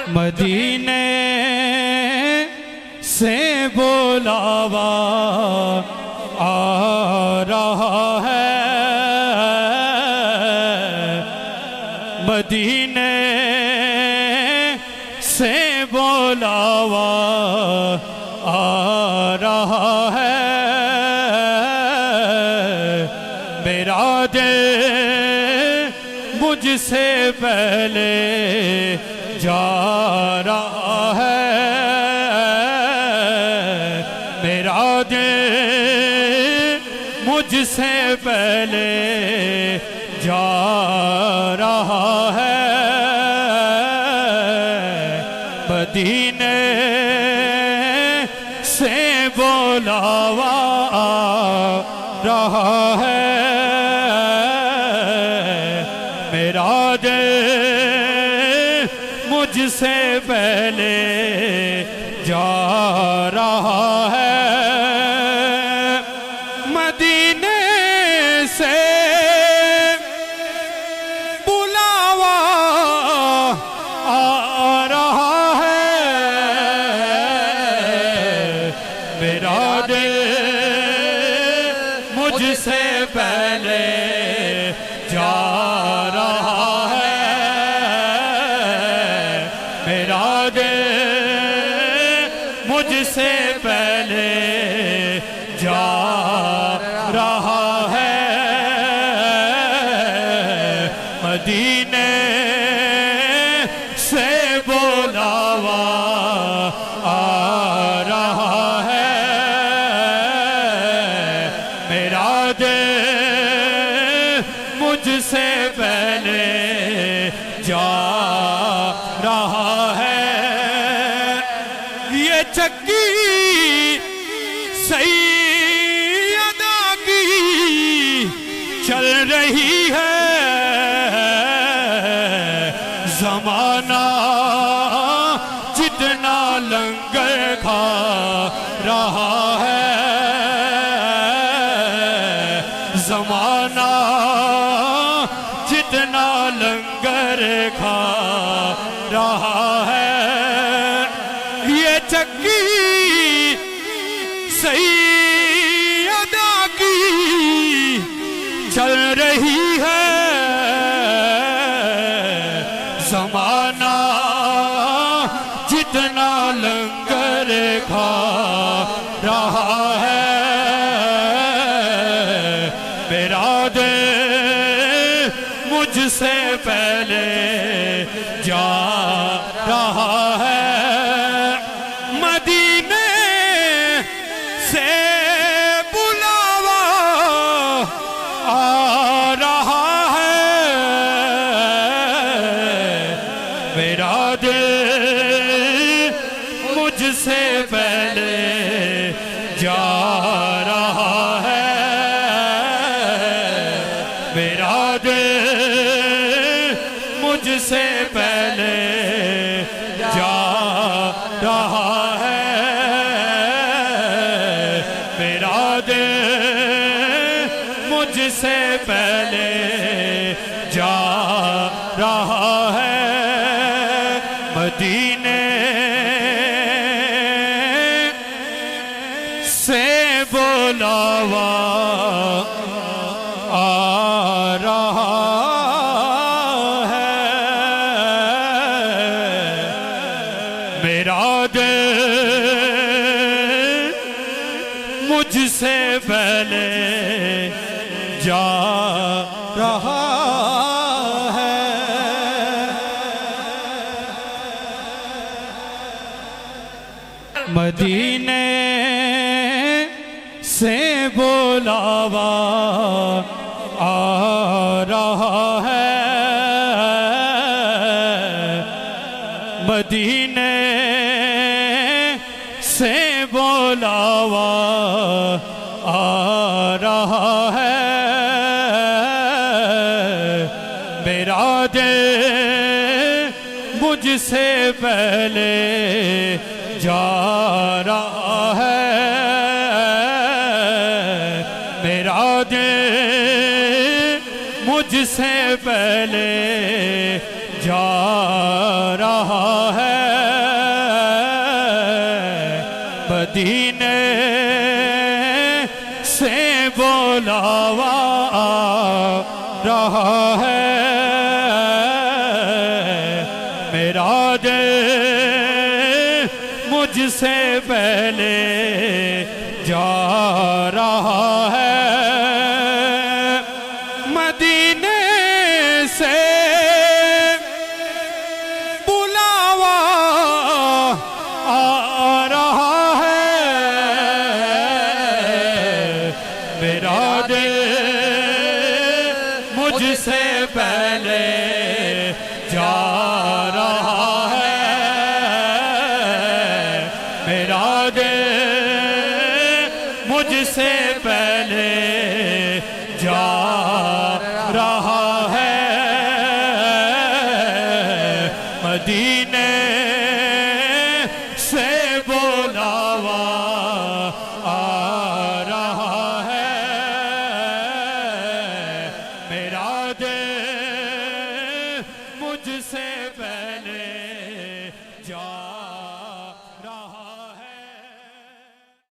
मदीने से बुलावा आ रहा है, मदीने से बुलावा आ रहा है। मेरा दिल मुझसे पहले जा रहा है, मेरा दिल मुझसे पहले जा रहा है। मदीने से बुलावा आ रहा है, मेरा दिल मुझसे पहले जा रहा है। मदीने से बुलावा आ रहा है, मेरा दिल मुझसे पहले जा रहा है, मेरा दिल मुझसे पहले जा रहा है। मदीने से बुलावा आ रहा है, मेरा दिल मुझसे पहले जा रहा है। ये चक्की सैयदा की चल रही है, ज़माना जितना लंगर खा रहा है, ज़माना जितना लंगर खा रहा है। ये चक्की सैयदा की चल रही है, ज़माना जितना लंगर खा रहा है। मेरा दिल मुझसे पहले जा रहा है, मदीने से बुलावा आ रहा है। मेरा दिल मुझसे पहले जा रहा है, मेरा दिल मुझसे पहले जा रहा है, मेरा दिल मुझसे पहले जा रहा है। मदीने से बुलावा आ रहा है, मेरा दिल मुझसे पहले जा रहा है। मदीने से बुलावा आ रहा है, मदीने से बुलावा आ रहा है। मेरा दिल मुझसे पहले जा रहा है, मेरा दिल मुझसे पहले जा रहा है। बुलावा आ रहा है, मेरा दिल मुझसे पहले जा रहा है। मदीने से बुलावा आ रहा है, मेरा दिल मुझसे पहले जा रहा है, मेरा दिल मुझसे पहले जा रहा है। मदीने से बुलावा आ रहा है, मेरा दिल